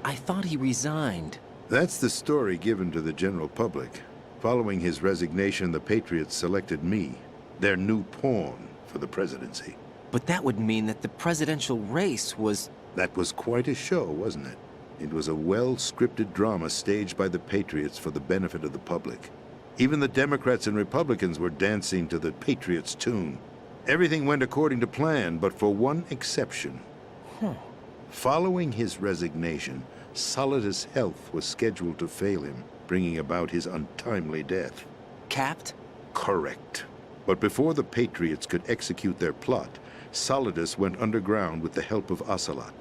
I thought he resigned. That's the story given to the general public. Following his resignation, the Patriots selected me, their new pawn for the presidency. But that would mean that the presidential race was... That was quite a show, wasn't it? It was a well-scripted drama staged by the Patriots for the benefit of the public. Even the Democrats and Republicans were dancing to the Patriots' tune. Everything went according to plan, but for one exception. Following his resignation, Solidus' health was scheduled to fail him, bringing about his untimely death. Capped? Correct. But before the Patriots could execute their plot, Solidus went underground with the help of Ocelot.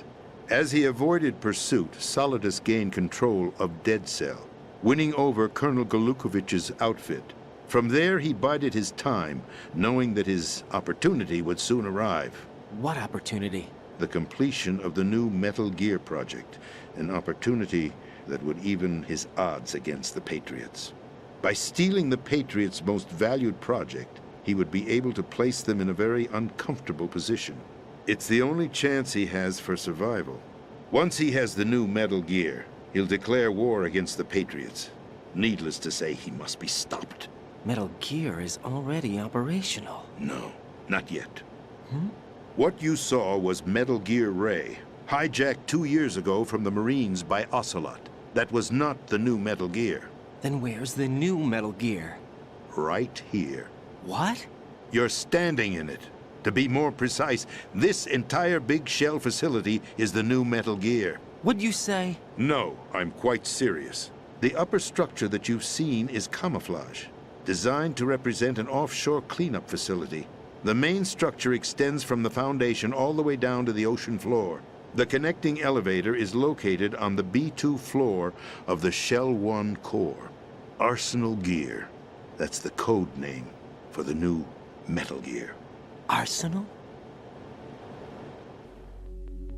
As he avoided pursuit, Solidus gained control of Dead Cell, winning over Colonel Golukovich's outfit. From there, he bided his time, knowing that his opportunity would soon arrive. What opportunity? The completion of the new Metal Gear project, an opportunity that would even his odds against the Patriots. By stealing the Patriots' most valued project, he would be able to place them in a very uncomfortable position. It's the only chance he has for survival. Once he has the new Metal Gear, he'll declare war against the Patriots. Needless to say, he must be stopped. Metal Gear is already operational. No, not yet. What you saw was Metal Gear Ray, hijacked 2 years ago from the Marines by Ocelot. That was not the new Metal Gear. Then where's the new Metal Gear? Right here. What? You're standing in it. To be more precise, this entire big shell facility is the new Metal Gear. What'd you say? No, I'm quite serious. The upper structure that you've seen is camouflage, designed to represent an offshore cleanup facility. The main structure extends from the foundation all the way down to the ocean floor. The connecting elevator is located on the B2 floor of the Shell 1 core. Arsenal Gear. That's the code name for the new Metal Gear. Arsenal?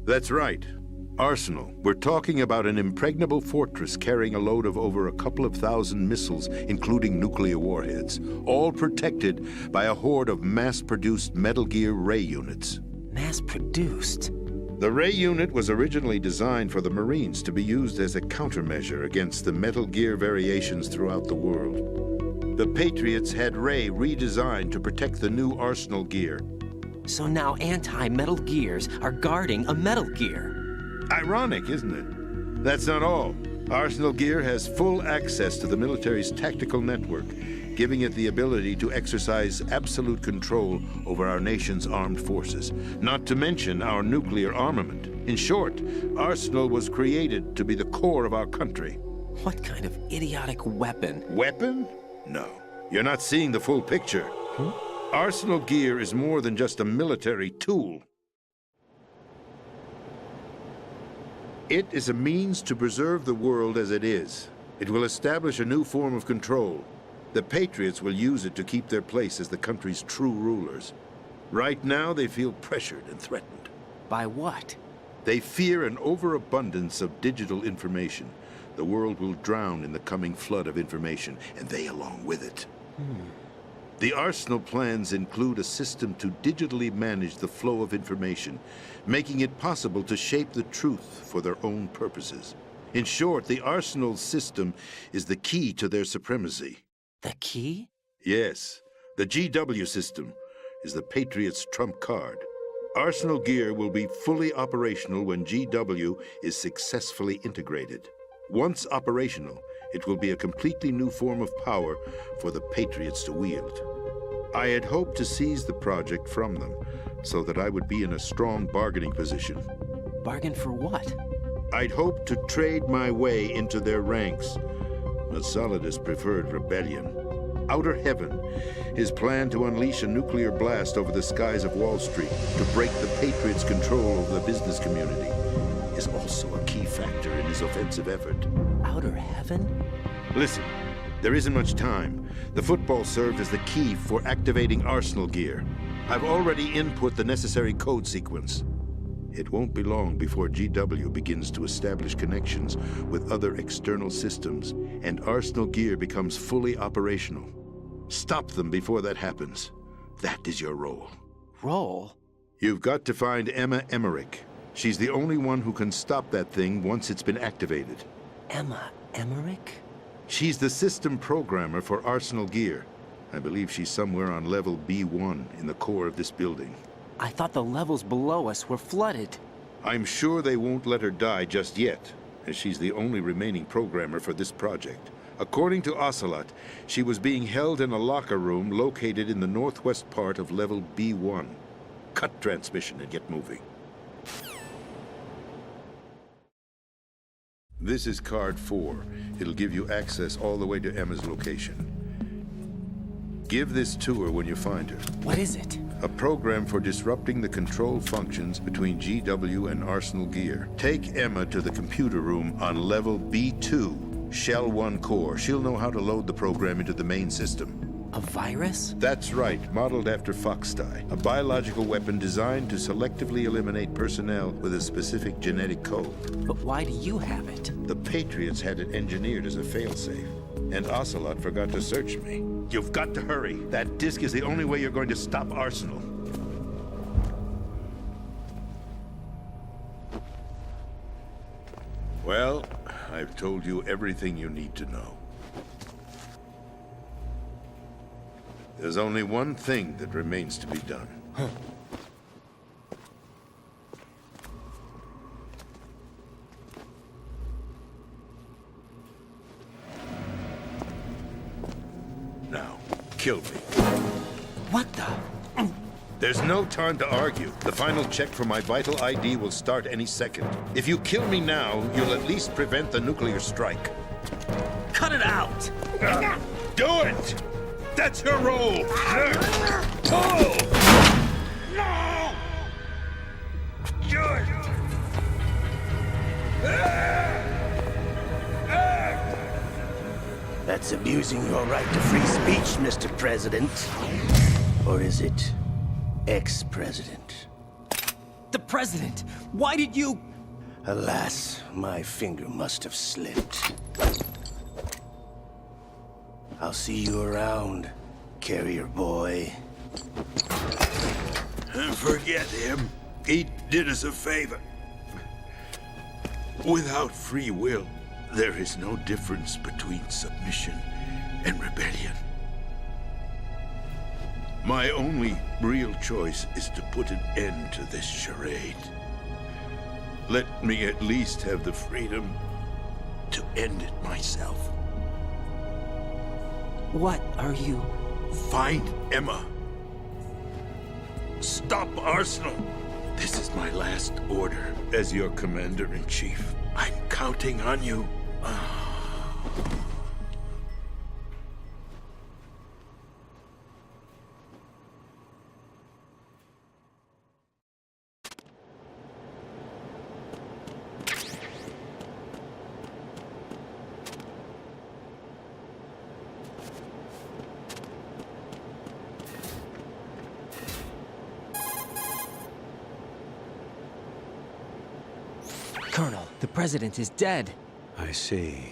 That's right. Arsenal. We're talking about an impregnable fortress carrying a load of over a couple of thousand missiles, including nuclear warheads, all protected by a horde of mass-produced Metal Gear Ray units. Mass-produced? The Ray unit was originally designed for the Marines to be used as a countermeasure against the Metal Gear variations throughout the world. The Patriots had Ray redesigned to protect the new Arsenal Gear. So now anti-Metal Gears are guarding a Metal Gear. Ironic, isn't it? That's not all. Arsenal Gear has full access to the military's tactical network, giving it the ability to exercise absolute control over our nation's armed forces, not to mention our nuclear armament. In short, Arsenal was created to be the core of our country. What kind of idiotic weapon? Weapon? No. You're not seeing the full picture. Arsenal Gear is more than just a military tool. It is a means to preserve the world as it is. It will establish a new form of control. The Patriots will use it to keep their place as the country's true rulers. Right now, they feel pressured and threatened. By what? They fear an overabundance of digital information. The world will drown in the coming flood of information, and they along with it. The Arsenal plans include a system to digitally manage the flow of information, making it possible to shape the truth for their own purposes. In short, the Arsenal system is the key to their supremacy. The key? Yes, the GW system is the Patriots' trump card. Arsenal Gear will be fully operational when GW is successfully integrated. Once operational, it will be a completely new form of power for the Patriots to wield. I had hoped to seize the project from them, so that I would be in a strong bargaining position. Bargain for what? I'd hoped to trade my way into their ranks, but Solidus preferred rebellion. Outer Heaven, his plan to unleash a nuclear blast over the skies of Wall Street to break the Patriots' control over the business community, is also a key factor in his offensive effort. Outer Heaven? Listen, there isn't much time. The football served as the key for activating Arsenal Gear. I've already input the necessary code sequence. It won't be long before GW begins to establish connections with other external systems, and Arsenal Gear becomes fully operational. Stop them before that happens. That is your role. Role? You've got to find Emma Emmerich. She's the only one who can stop that thing once it's been activated. Emma Emmerich? She's the system programmer for Arsenal Gear. I believe she's somewhere on level B1 in the core of this building. I thought the levels below us were flooded. I'm sure they won't let her die just yet, as she's the only remaining programmer for this project. According to Ocelot, she was being held in a locker room located in the northwest part of level B1. Cut transmission and get moving. This is card 4. It'll give you access all the way to Emma's location. Give this to her when you find her. What is it? A program for disrupting the control functions between GW and Arsenal Gear. Take Emma to the computer room on level B2, Shell 1 core. She'll know how to load the program into the main system. A virus? That's right, modeled after Foxdie, a biological weapon designed to selectively eliminate personnel with a specific genetic code. But why do you have it? The Patriots had it engineered as a failsafe, and Ocelot forgot to search me. You've got to hurry. That disk is the only way you're going to stop Arsenal. Well, I've told you everything you need to know. There's only one thing that remains to be done. Now, kill me. What the? There's no time to argue. The final check for my vital ID will start any second. If you kill me now, you'll at least prevent the nuclear strike. Cut it out! Do it! That's her role! Pull! No! Good! That's abusing your right to free speech, Mr. President. Or is it ex-president? The president! Why did you... Alas, my finger must have slipped. I'll see you around, carrier boy. Forget him. He did us a favor. Without free will, there is no difference between submission and rebellion. My only real choice is to put an end to this charade. Let me at least have the freedom to end it myself. What are you... Find Emma. Stop Arsenal. This is my last order as your commander-in-chief. I'm counting on you. Colonel, the president is dead. I see.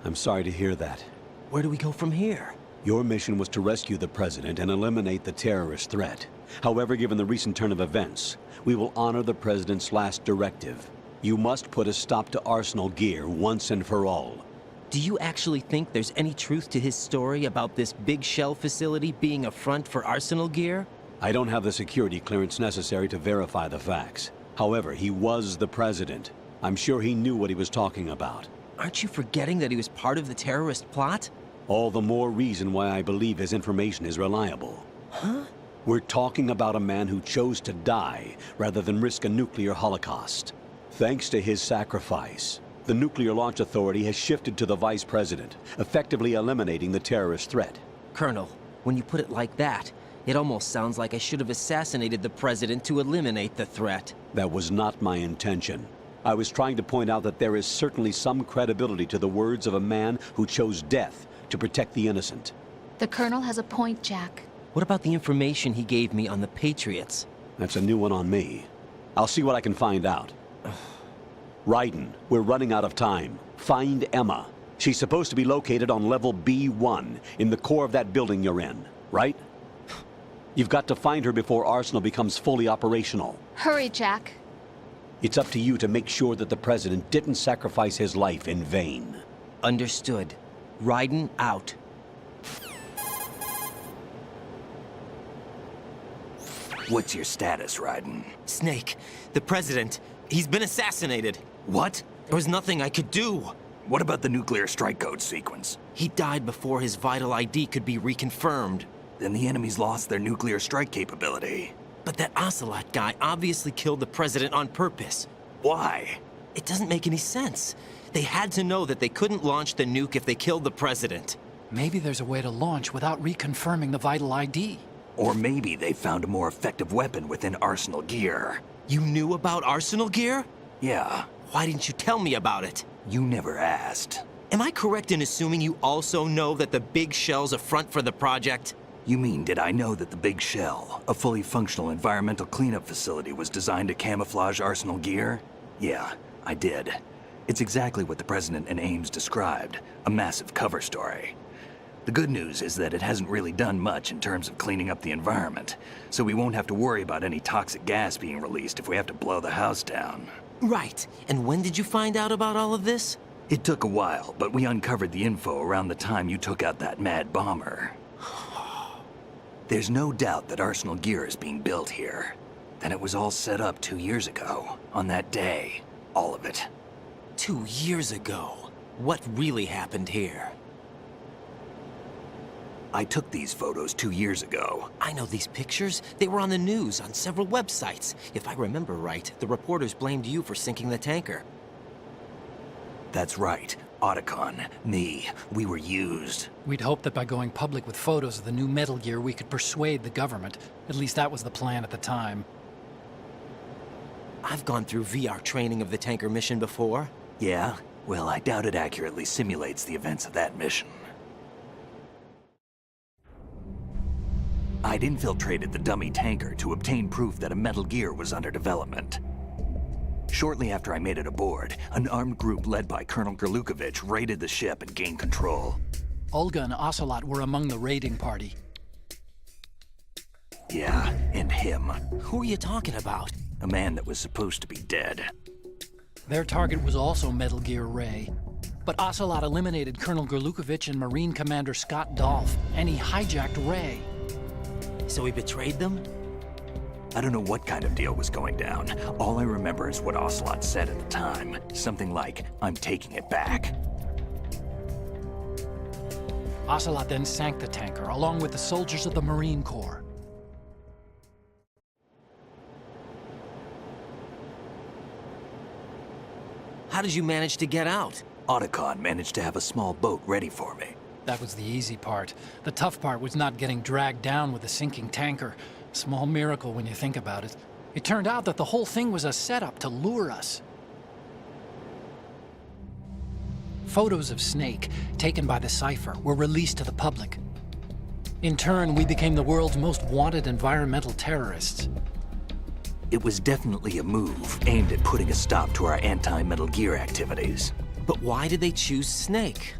I'm sorry to hear that. Where do we go from here? Your mission was to rescue the president and eliminate the terrorist threat. However, given the recent turn of events, we will honor the president's last directive. You must put a stop to Arsenal Gear once and for all. Do you actually think there's any truth to his story about this big shell facility being a front for Arsenal Gear? I don't have the security clearance necessary to verify the facts. However, he was the president. I'm sure he knew what he was talking about. Aren't you forgetting that he was part of the terrorist plot? All the more reason why I believe his information is reliable. Huh? We're talking about a man who chose to die rather than risk a nuclear holocaust. Thanks to his sacrifice, the Nuclear Launch Authority has shifted to the vice president, effectively eliminating the terrorist threat. Colonel, when you put it like that, it almost sounds like I should have assassinated the president to eliminate the threat. That was not my intention. I was trying to point out that there is certainly some credibility to the words of a man who chose death to protect the innocent. The Colonel has a point, Jack. What about the information he gave me on the Patriots? That's a new one on me. I'll see what I can find out. Raiden, we're running out of time. Find Emma. She's supposed to be located on level B1, in the core of that building you're in, right? You've got to find her before Arsenal becomes fully operational. Hurry, Jack. It's up to you to make sure that the president didn't sacrifice his life in vain. Understood. Raiden out. What's your status, Raiden? Snake, the president, he's been assassinated. What? There was nothing I could do. What about the nuclear strike code sequence? He died before his vital ID could be reconfirmed. Then the enemy's lost their nuclear strike capability. But that Ocelot guy obviously killed the president on purpose. Why? It doesn't make any sense. They had to know that they couldn't launch the nuke if they killed the president. Maybe there's a way to launch without reconfirming the vital ID. Or maybe they found a more effective weapon within Arsenal gear. You knew about Arsenal gear? Yeah, Why didn't you tell me about it? you never asked. Am I correct in assuming you also know that the big shell's a front for the project? You mean, did I know that the Big Shell, a fully functional environmental cleanup facility, was designed to camouflage Arsenal gear? Yeah, I did. It's exactly what the President and Ames described, a massive cover story. The good news is that it hasn't really done much in terms of cleaning up the environment, so we won't have to worry about any toxic gas being released if we have to blow the house down. Right. And when did you find out about all of this? It took a while, but we uncovered the info around the time you took out that mad bomber. There's no doubt that Arsenal gear is being built here. Then it was all set up 2 years ago, on that day. All of it. 2 years ago. What really happened here? I took these photos 2 years ago. I know these pictures. They were on the news, on several websites. If I remember right, the reporters blamed you for sinking the tanker. That's right. Otacon, me, we were used. We'd hoped that by going public with photos of the new Metal Gear, we could persuade the government. At least that was the plan at the time. I've gone through VR training of the tanker mission before. Yeah? Well, I doubt it accurately simulates the events of that mission. I'd infiltrated the dummy tanker to obtain proof that a Metal Gear was under development. Shortly after I made it aboard, an armed group led by Colonel Gerlukovich raided the ship and gained control. Olga and Ocelot were among the raiding party. Yeah, and him. Who are you talking about? A man that was supposed to be dead. Their target was also Metal Gear Ray. But Ocelot eliminated Colonel Gerlukovich and Marine Commander Scott Dolph, and he hijacked Ray. So he betrayed them? I don't know what kind of deal was going down. All I remember is what Ocelot said at the time. Something like, "I'm taking it back." Ocelot then sank the tanker, along with the soldiers of the Marine Corps. How did you manage to get out? Otacon managed to have a small boat ready for me. That was the easy part. The tough part was not getting dragged down with the sinking tanker. Small miracle when you think about it. It turned out that the whole thing was a setup to lure us. Photos of Snake, taken by the Cypher, were released to the public. In turn, we became the world's most wanted environmental terrorists. It was definitely a move aimed at putting a stop to our anti-Metal Gear activities. But why did they choose Snake?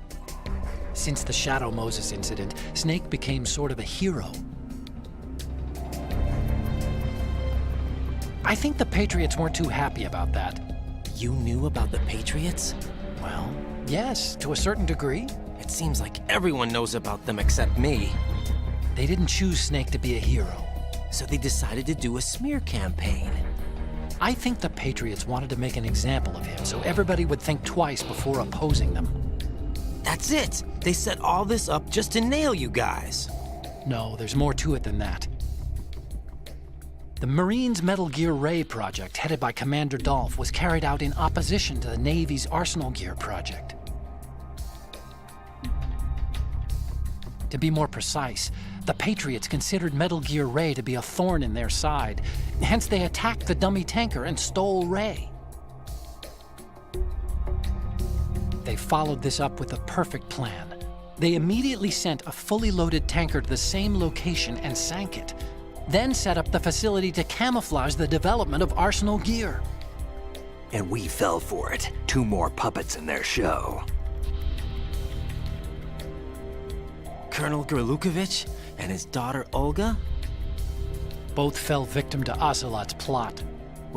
Since the Shadow Moses incident, Snake became sort of a hero. I think the Patriots weren't too happy about that. You knew about the Patriots? Well, yes, to a certain degree. It seems like everyone knows about them except me. They didn't choose Snake to be a hero. So they decided to do a smear campaign. I think the Patriots wanted to make an example of him so everybody would think twice before opposing them. That's it! They set all this up just to nail you guys. No, there's more to it than that. The Marines' Metal Gear Ray project, headed by Commander Dolph, was carried out in opposition to the Navy's Arsenal Gear project. To be more precise, the Patriots considered Metal Gear Ray to be a thorn in their side. Hence, they attacked the dummy tanker and stole Ray. They followed this up with a perfect plan. They immediately sent a fully loaded tanker to the same location and sank it, then set up the facility to camouflage the development of Arsenal Gear. And we fell for it. 2 more puppets in their show. Colonel Gerlukovich and his daughter Olga? Both fell victim to Ocelot's plot.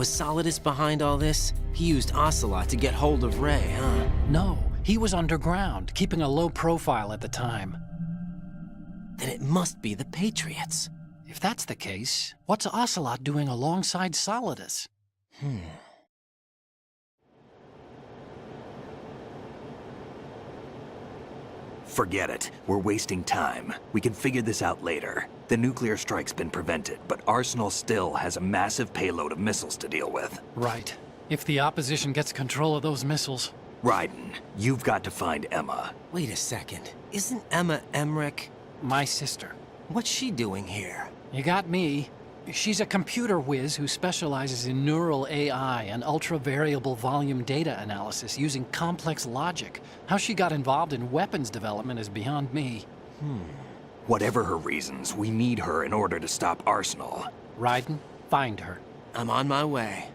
Was Solidus behind all this? He used Ocelot to get hold of Ray, huh? No, he was underground, keeping a low profile at the time. Then it must be the Patriots. If that's the case, what's Ocelot doing alongside Solidus? Forget it. We're wasting time. We can figure this out later. The nuclear strike's been prevented, but Arsenal still has a massive payload of missiles to deal with. Right. If the opposition gets control of those missiles... Raiden, you've got to find Emma. Wait a second. Isn't Emma Emmerich? My sister. What's she doing here? You got me. She's a computer whiz who specializes in neural AI and ultra-variable volume data analysis using complex logic. How she got involved in weapons development is beyond me. Whatever her reasons, we need her in order to stop Arsenal. Raiden, find her. I'm on my way.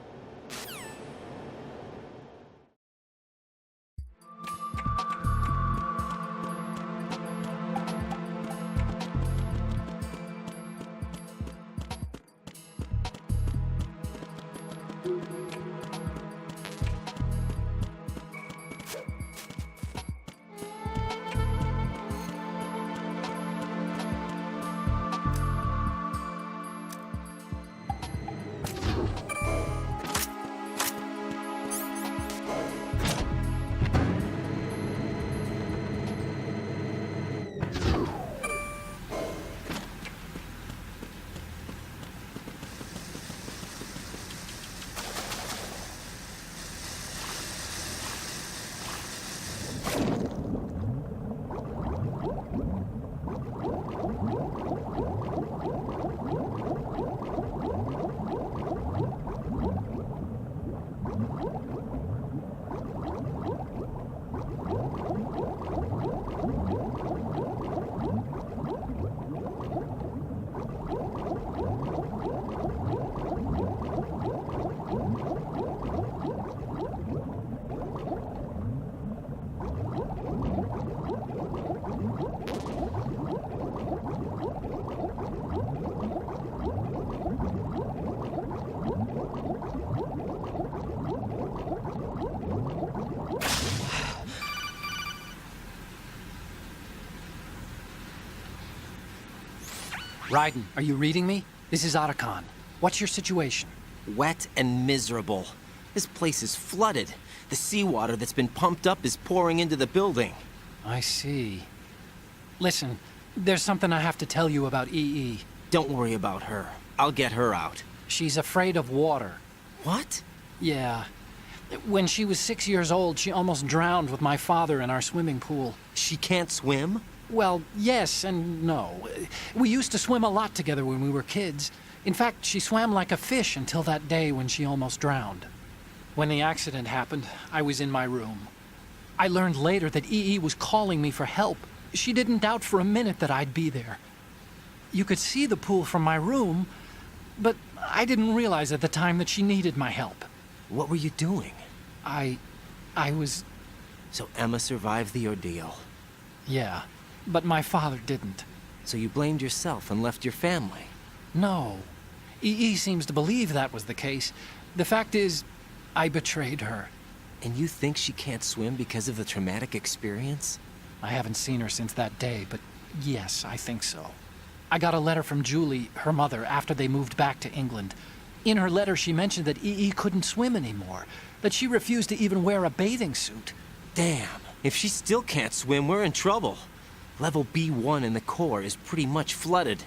Raiden, are you reading me? This is Otacon. What's your situation? Wet and miserable. This place is flooded. The seawater that's been pumped up is pouring into the building. I see. Listen, there's something I have to tell you about EE. Don't worry about her. I'll get her out. She's afraid of water. What? Yeah. When she was 6 years old, she almost drowned with my father in our swimming pool. She can't swim? Well, yes and no. We used to swim a lot together when we were kids. In fact, she swam like a fish until that day when she almost drowned. When the accident happened, I was in my room. I learned later that EE was calling me for help. She didn't doubt for a minute that I'd be there. You could see the pool from my room, but I didn't realize at the time that she needed my help. What were you doing? I was... So Emma survived the ordeal. Yeah, but my father didn't. So you blamed yourself and left your family? No. EE seems to believe that was the case. The fact is, I betrayed her. And you think she can't swim because of the traumatic experience? I haven't seen her since that day, but yes, I think so. I got a letter from Julie, her mother, after they moved back to England. In her letter, she mentioned that EE couldn't swim anymore, that she refused to even wear a bathing suit. Damn, if she still can't swim, we're in trouble. Level B1 in the core is pretty much flooded.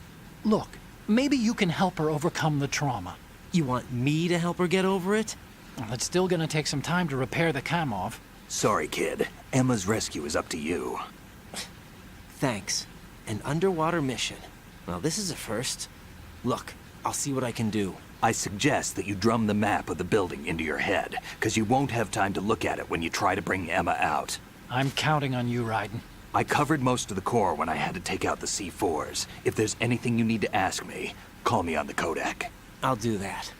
Look, maybe you can help her overcome the trauma. You want me to help her get over it? Well, it's still gonna take some time to repair the Kamov. Sorry, kid. Emma's rescue is up to you. Thanks. An underwater mission. Well, this is a first. Look, I'll see what I can do. I suggest that you drum the map of the building into your head, because you won't have time to look at it when you try to bring Emma out. I'm counting on you, Raiden. I covered most of the core when I had to take out the C4s. If there's anything you need to ask me, call me on the codec. I'll do that.